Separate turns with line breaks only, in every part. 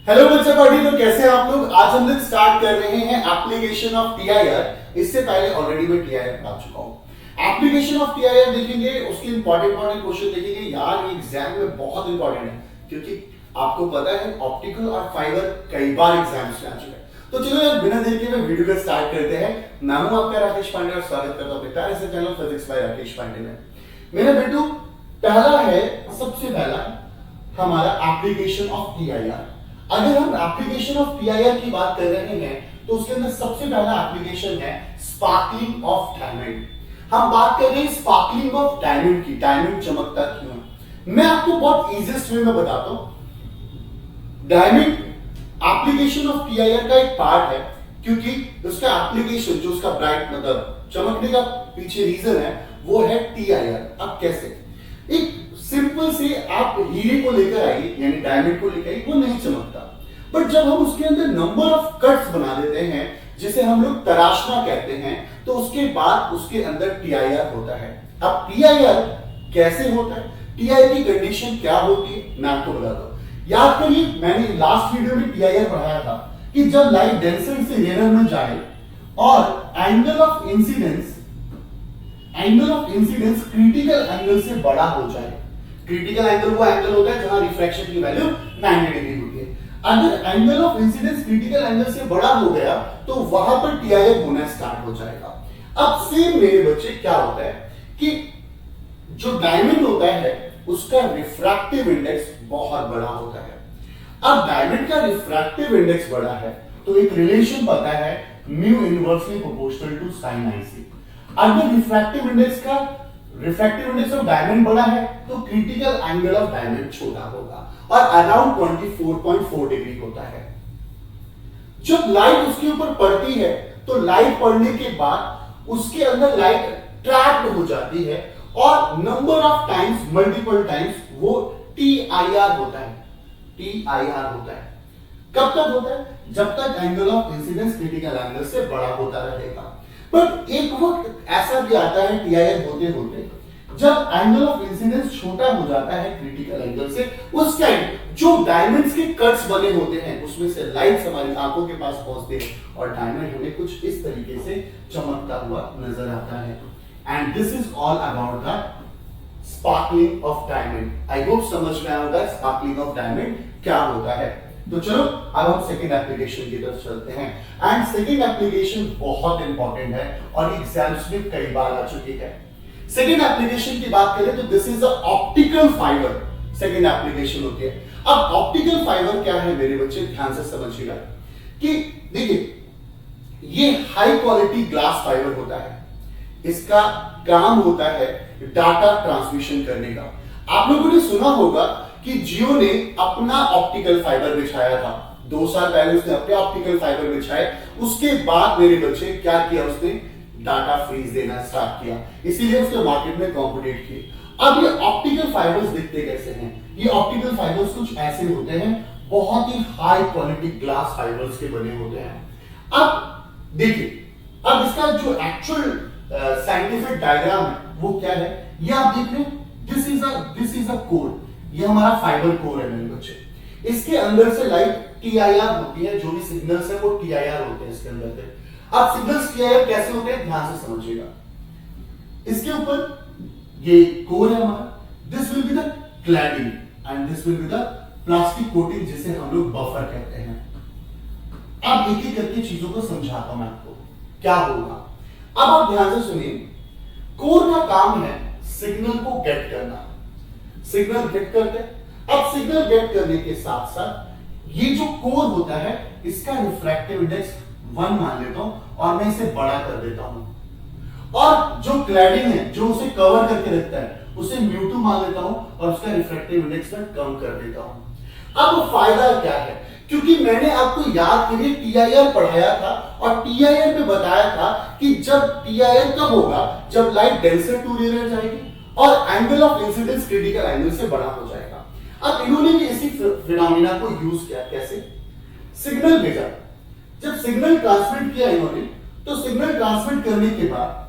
Hello बच्चा party, तो कैसे हैं आप लोग। आज हम लोग स्टार्ट कर रहे हैं एप्लीकेशन ऑफ टीआईआर। इससे पहले ऑलरेडी मैं टीआईआर पढ़ा चुका हूं। एप्लीकेशन ऑफ टीआईआर देखेंगे, उसके इंपॉर्टेंट क्वेश्चन देखेंगे। यार ये एग्जाम में बहुत इंपॉर्टेंट है, क्योंकि आपको पता है ऑप्टिकल और फाइबर कई बार एग्जाम्स में आ चुका है। तो चलो यार बिना देर के वीडियो को स्टार्ट करते हैं। मैं हूं आपका राकेश पांडे और स्वागत करता हूं प्यारे से channel physics by Rakesh Pandey में। मेरा बेटू पहला है, सबसे पहला हमारा एप्लीकेशन ऑफ टीआईआर। अगर हम एप्लीकेशन ऑफ टीआईआर की बात कर रहे हैं तो उसके अंदर सबसे पहला एप्लीकेशन है स्पार्कलिंग ऑफ डायमंड। हम बात कर रहे हैं स्पार्कलिंग ऑफ डायमंड की। डायमंड चमकता क्यों है, मैं आपको बहुत इजीएस्ट वे में बताता हूं। डायमंड एप्लीकेशन ऑफ टीआईआर का एक पार्ट है, क्योंकि उसका एप्लीकेशन जो उसका ब्राइट मतलब चमकने का पीछे रीजन है वो है टीआईआर। अब कैसे, एक सिंपल से आप हीरे को लेकर आइए, यानी डायमंड को लेकर आइए, वो नहीं चमकता। बट जब हम उसके अंदर नंबर ऑफ कट्स बना देते हैं, जिसे हम लोग तराशना कहते हैं, तो उसके बाद उसके अंदर टीआईआर होता है। अब टीआईआर कैसे होता है, टीआईआर की कंडीशन क्या होती है, मैं आपको बताता हूं। याद करिए, मैंने लास्ट वीडियो में टीआईआर पढ़ाया था कि जब लाइट डेंसर से रेयर में जाए और angle of incidence critical angle से बड़ा हो जाए। क्रिटिकल एंगल वो एंगल होता है जहां रिफ्रैक्शन की वैल्यू 90 डिग्री होती है। अगर angle of incidence critical angle से बड़ा हो गया तो वहां पर टीआईआर होना स्टार्ट हो जाएगा। अब सेम मेरे बच्चे क्या होता है कि जो डायमंड होता है उसका रिफ्रैक्टिव इंडेक्स बहुत बड़ा होता है। अब डायमंड का रिफ्रैक्टिव इंडेक्स बड़ा है तो एक रिलेशन पता है, mu inversely proportional to sine I. अगर रिफ्रैक्टिव इंडेक्स ऑफ डायमंड बड़ा है तो क्रिटिकल एंगल ऑफ डायमंड छोटा होगा और अराउंड 24.4 डिग्री होता है। जब लाइट उसके ऊपर पड़ती है तो लाइट पड़ने के बाद उसके अंदर लाइट ट्रैप्ड हो जाती है और number of times, multiple times वो टीआईआर होता है। टीआईआर होता है कब तक होता है, जब तक angle of incidence critical angle से बड़ा होता रहेगा। बट एक वक्त ऐसा भी आता है टीआईआर होते होते जब एंगल ऑफ इंसिडेंस छोटा हो जाता है क्रिटिकल एंगल से, उस टाइम जो डायमंड्स के कट्स बने होते हैं उसमें से लाइट हमारी आंखों के पास पहुंचते हैं और डायमंड हमें कुछ इस तरीके से चमकता हुआ नजर आता है। And this is all about the sparkling of diamond. I hope समझ में आया होगा स्पार्कलिंग ऑफ डायमंड क्या होता है। तो चलो अब हम सेकंड एप्लीकेशन की तरफ चलते हैं। एंड सेकंड एप्लीकेशन बहुत इंपॉर्टेंट है और एग्जाम्स में कई बार आ चुकी है। सेकंड एप्लीकेशन की बात करें तो this is a optical fibre. Second application होती है। अब ऑप्टिकल फाइबर क्या है मेरे बच्चे, ध्यान से समझिएगा कि देखिए ये हाई क्वालिटी ग्लास फाइबर होता है। इसका काम होता है डाटा ट्रांसमिशन करने का। आप लोगों ने सुना होगा कि जियो ने अपना ऑप्टिकल फाइबर बिछाया था। 2 साल पहले उसने अपने ऑप्टिकल फाइबर बिछाए। उसके बाद मेरे बच्चे क्या किया, उसने डाटा फ्रीज देना स्टार्ट किया, इसीलिए उसने मार्केट में कॉम्पिटिट किए। अब ये ऑप्टिकल फाइबर्स दिखते कैसे हैं, ये ऑप्टिकल फाइबर्स कुछ ऐसे होते हैं, बहुत ही हाई क्वालिटी ग्लास फाइबर्स के बने होते हैं। अब देखिए, अब इसका जो एक्चुअल साइंटिफिक डायग्राम है वो क्या है, ये आप देख रहे हैं। दिस इज अ कोर, ये हमारा फाइबर कोर है मेरे बच्चे। इसके अंदर से लाइट टीआईआर होती है, जो भी सिग्नल्स है वो टीआईआर होते हैं इसके अंदर से। अब सिग्नल्स टीआईआर कैसे होते हैं, ध्यान से समझिएगा। इसके ऊपर ये कोर है हमारा, this will be the cladding and this will be the plastic coating, जिसे हम लोग बफर कहते हैं। अब एक एक करके चीजों को समझाता हूं मैं आपको क्या होगा। अब आप ध्यान से सुनिए। कोर का काम है सिग्नल को गेट करना। सिग्नल गेट करते हैं। अब सिग्नल गेट करने के साथ साथ ये जो कोर होता है इसका रिफ्रैक्टिव इंडेक्स 1 मान लेता हूं और मैं इसे बड़ा कर देता हूं, और जो क्लैडिंग है जो उसे कवर करके रखता है उसे μ2 मान लेता हूं और उसका रिफ्रैक्टिव इंडेक्स में कम कर देता हूं। अब फायदा क्या है, क्योंकि मैंने आपको याद करिए टीआईआर पढ़ाया था और टीआईआर में बताया था कि जब टीआईआर कब होगा, जब लाइट डेंसर टू रेयर जाएगी और angle of incidence critical angle से बड़ा हो जाएगा। अब इन्होंने भी इसी फिनोमेना को यूज किया। कैसे, सिग्नल भेजा, जब सिग्नल ट्रांसमिट किया इन्होंने, तो सिग्नल ट्रांसमिट करने के बाद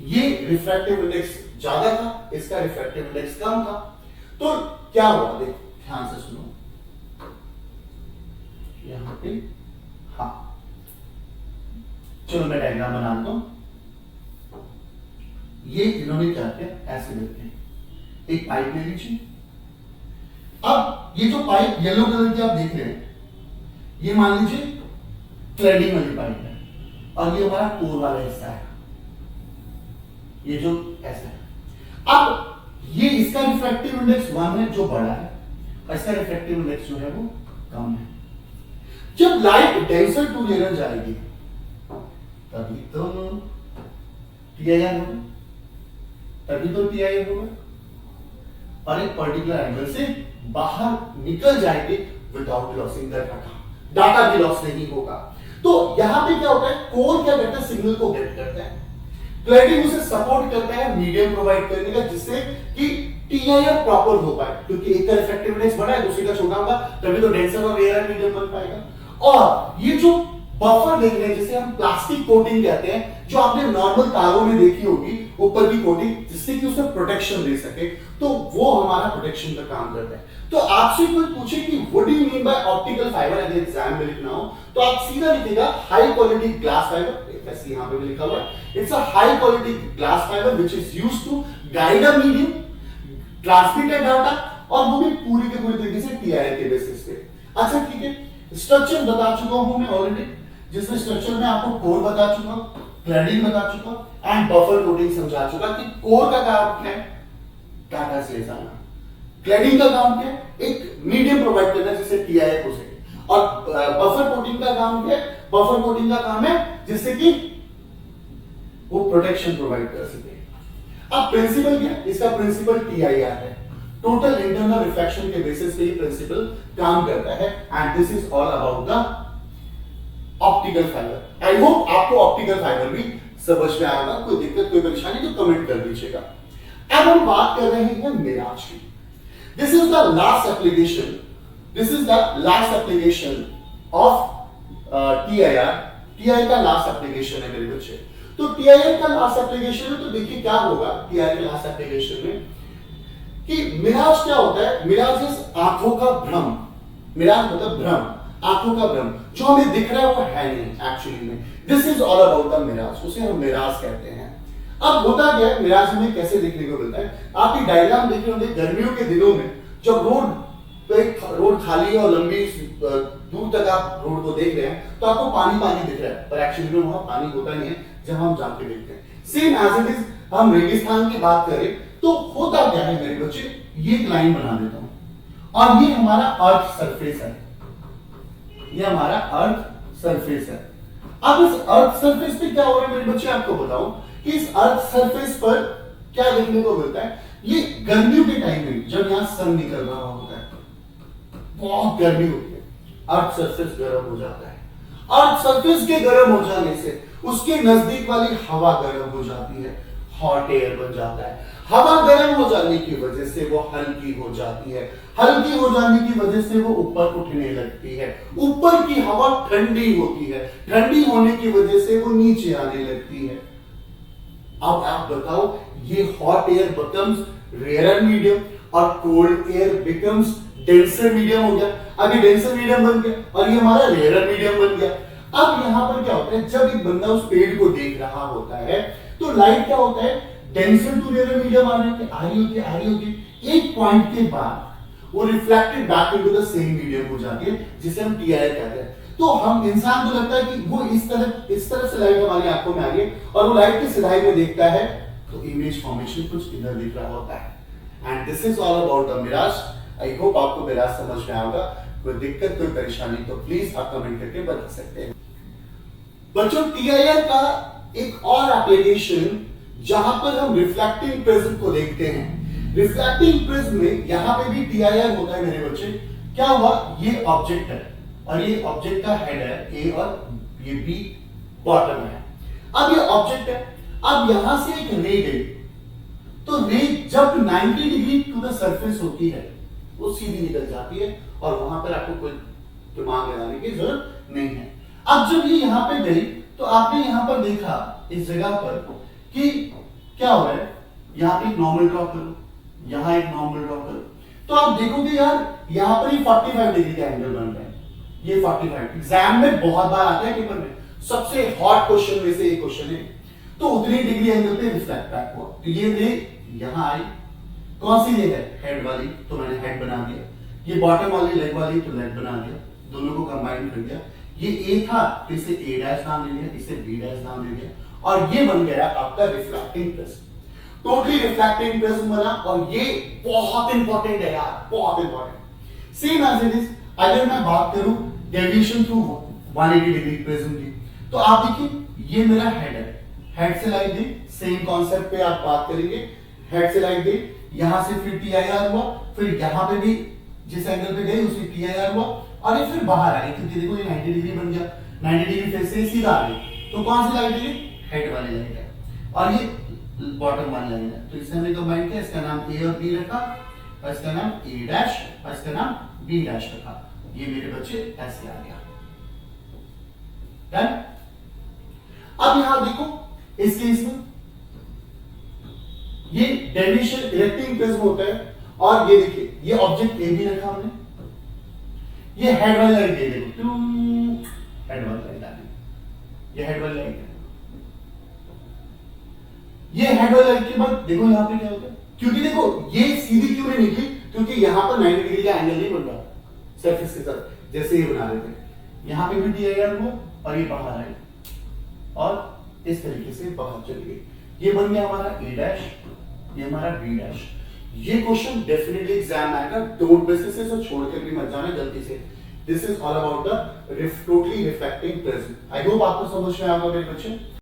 ये रिफ्रैक्टिव इंडेक्स ज्यादा था, इसका रिफ्रैक्टिव इंडेक्स कम था, तो क्या हुआ, देखो ध्यान से सुनो। ओके, हाँ चलो मैं डायग्राम बनाता हूं। ये इन्होंने क्या किया, ऐसे करके एक पाइप ले लीजिए। अब ये जो पाइप येलो कलर की आप देख रहे हैं, ये मान लीजिए क्लैडिंग वाली पाइप है, और ये हमारा कोर वाला हिस्सा है, ये जो ऐसा है। अब ये इसका रिफ्रैक्टिव इंडेक्स 1 है जो बड़ा है, और इसका रिफ्रैक्टिव इंडेक्स जो है वो कम है। जब लाइट डेंसर टू लेयर जाएगी तभी तो टीआईआर होगा, तभी तो टीआईआर होगा, और एक पर्टिकुलर एंगल से बाहर निकल जाएंगे विदाउट लॉसिंग द डाटा भी लॉस नहीं होगा। तो यहां पे क्या होता है, कोर क्या करता है, सिग्नल को गेट करता है, क्लैडिंग उसे सपोर्ट करता है मीडियम प्रोवाइड करने का, जिससे कि टीआईआर प्रॉपर हो पाए, क्योंकि एक का रिफ्रैक्टिव इंडेक्स बड़ा है, दूसरे का छोटा होगा, तभी तो डेंसर और रेयर मीडियम बन पाएगा। और ये जो बफर देख रहे हैं, जिसे हम प्लास्टिक कोटिंग कहते हैं, जो आपने नॉर्मल तारों में देखी होगी ऊपर की कोटिंग, जिससे कि उसमें प्रोटेक्शन दे सके, तो वो हमारा प्रोटेक्शन का काम करता है। तो आपसे कोई पूछे कि what do you mean by optical fibre, अगर एग्जाम में लिखना हो तो आप सीधा लिखिएगा हाई क्वालिटी ग्लास फाइबर, वैसे यहां पे भी लिखा हुआ है, it's a high quality glass fibre which is used to guide a medium, transmit a data, और वो भी पूरी के पूरी तरीके से टीआईआर के बेसिस पे। अच्छा ठीक है, स्ट्रक्चर बता चुका हूं मैं ऑलरेडी, जिसमें स्ट्रक्चर में आपको कोर बता चुका, क्लैडिंग बता चुका, एंड बफर कोटिंग समझा चुका कि कोर का काम क्या है, डाटा से ले जाना, क्लैडिंग का काम क्या है, एक मीडियम प्रोवाइड करना जिससे टीआईआर हो सके, और बफर कोटिंग का काम क्या है, बफर कोटिंग का काम है जिससे कि वो प्रोटेक्शन प्रोवाइड कर सके। अब प्रिंसिपल क्या है, इसका प्रिंसिपल टीआईआर है, टोटल इंटरनल रिफ्रैक्शन के बेसिस पे ये प्रिंसिपल काम करता है, and this is all about the optical fibre. I hope आपको ऑप्टिकल फाइबर भी समझ में आएगा, कोई दिक्कत कोई परेशानी तो कमेंट कर दीजिएगा। अब हम बात कर रहे हैं मिराज की। This is the last application, this is the last application of TIR. TIR का लास्ट एप्लीकेशन है मेरे बच्चे। तो टीआईआर का लास्ट एप्लीकेशन में तो देखिए क्या होगा टीआईआर के लास्ट एप्लीकेशन में, कि मिराज क्या होता है, मिराज इज आंखों का भ्रम, मिराज मतलब भ्रम, आंखों का भ्रम, जो हमें दिख रहा है वो है नहीं एक्चुअली में। This is all about the mirage, उसे हम मिराज कहते हैं। अब होता क्या है, मिराज हमें कैसे देखने को मिलता है, आप ये डायग्राम देख रहे होंगे, गर्मियों के दिनों में जब रोड खाली है और लंबी दूर तक आप रोड को देख रहे हैं तो आपको पानी पानी दिख रहा है, पर एक्चुअली में वहां पानी होता नहीं है जब हम जाके देखते हैं। सेम एज इट इज हम रेगिस्तान की बात करें तो होता क्या है मेरे बच्चे, ये एक लाइन बना देता हूं, और ये हमारा अर्थ सरफेस है, ये हमारा अर्थ सरफेस है। अब इस अर्थ सरफेस पे क्या हो रहा है मेरे बच्चे, आपको बताऊं कि इस अर्थ सरफेस पर क्या देखने को मिलता है, ये गर्मियों के टाइम में जब यहां सन निकल रहा होता है, बहुत गर्मी होती है, अर्थ सरफेस गर्म हो जाता है। अर्थ सरफेस के गर्म हो जाने से उसके नजदीक वाली हवा गर्म हो जाती है, हॉट एयर बन जाता है। हवा गर्म हो जाने की वजह से वो हल्की हो जाती है, हल्की हो जाने की वजह से वो ऊपर उठने लगती है, ऊपर की हवा ठंडी होती है, ठंडी होने की वजह से वो नीचे आने लगती है। अब आप बताओ, ये hot air becomes rare medium और cold air becomes denser medium हो गया। अब ये डेंसर मीडियम बन गया और ये हमारा रेयर मीडियम बन गया। अब यहां पर क्या होता है, जब एक बंदा उस पेड़ को देख रहा होता है तो लाइट क्या होता है, डेंसर टू रेयर मीडियम आ रही होती, एक पॉइंट के बाद वो reflected back into the same medium हो जाती है, जिसे हम टीआईआर कहते हैं। तो हम इंसान को लगता है कि वो इस तरह से लाइट हमारी आंखों में आ रही है और वो लाइट की सिधाई में देखता है तो इमेज फॉर्मेशन कुछ इधर दिख रहा होता है। And this is all about the mirage. I hope आपको मिराज समझ में आएगा। कोई दिक्कत कोई परेशानी तो प्लीज आप कमेंट करके बता सकते हैं। बच्चों, टीआईआर का एक और एप्लीकेशन जहां पर हम रिफ्लेक्टिंग प्रिज्म को देखते हैं। रिफ्लेक्टिंग प्रिज्म में यहां पे भी टीआईआर होता है मेरे बच्चे। क्या हुआ, ये ऑब्जेक्ट है और ये ऑब्जेक्ट का हेड है ए और ये बी बॉटम है। अब ये ऑब्जेक्ट है, अब यहां से एक रे गई तो रे जब 90 डिग्री टू द सरफेस होती है वो सीधी निकल जाती है और वहां पर आपको कोई दिमाग लगाने की जरूरत नहीं है। अब जब ये यहां पे गई तो आपने यहां पर देखा इस जगह पर कि क्या हो रहा है, यहां पे एक नॉर्मल ड्रॉ करो, यहां एक नॉर्मल ड्रॉ करो, तो आप देखोगे यार यहां पर ही 45 डिग्री का एंगल बन रहा है। ये 45। एग्जाम में बहुत बार आता है पेपर में, सबसे हॉट क्वेश्चन में से एक क्वेश्चन है। तो उतनी डिग्री एंगल पे रिफ्लेक्ट बैक हुआ, तो ये रे यहां आई, कौन सी ये है हेड वाली, तो मैंने हेड बना दिया। ये बॉटम वाली लेग वाली, तो लेग बना दिया, दोनों को कंबाइन कर दिया। ये ए था तो इसे ए डैश नाम ले लिया, इसे बी डैश नाम ले लिया, और ये बन गया आपका reflecting prism. Totally reflecting prism बना, और ये बहुत इंपॉर्टेंट है यार, बहुत important. Same as it is, अगर मैं बात करूं डेविएशन थ्रू 180 डिग्री प्रिज्म की, तो आप देखिए ये मेरा हेड है, हेड से लाइक दी, सेम कॉन्सेप्ट पे आप बात करेंगे। हेड से लाइक दी, यहां से फिर टीआईआर हुआ, फिर यहां पे भी जिस एंगल पे गई उसी टीआईआर हुआ, और ये फिर बाहर आ गई, क्योंकि देखो ये 90 डिग्री बन गया, 90 डिग्री फिर से सीधा आ गई, तो कौन सी लाइन है, हेड वाली लाइन है, और ये बॉटम वाली लाइन है। तो इसे हमने कंबाइन किया, इसका नाम ए और बी रखा, और इसका नाम ए डैश, और इसका नाम बी डैश रखा। ये मेरे बच्चे ऐसे आ गया। डन। अब यहां देखो इस केस में ये डेविएशन इरेक्टिंग प्रिज्म होता है, और ये देखिए ये ऑब्जेक्ट ए भी रखा हमने, ये हेड वाली लाइन दे देखो, हेड वाली लाइन डाली, ये हेड वाली लाइन है। ये हेड वाली लाइन के बाद देखो यहां पे क्या होता है, क्योंकि देखो ये सीधी क्यों नहीं निकली, क्योंकि यहां पर 90 डिग्री का एंगल नहीं बन रहा सरफेस के साथ, जैसे ये बना रहे थे। यहां पे भी टीआईआर हुआ, और ये बाहर आई, और इस तरीके से बाहर चली गई। ये बन गया हमारा ए डैश, ये हमारा बी डैश। ये क्वेश्चन डेफिनेटली एग्जाम आएगा, डोंट मिस दिस, इसे छोड़कर भी मत जाना गलती से। This is all about the totally reflecting prism. I hope आपको समझ में आएगा मेरे बच्चे।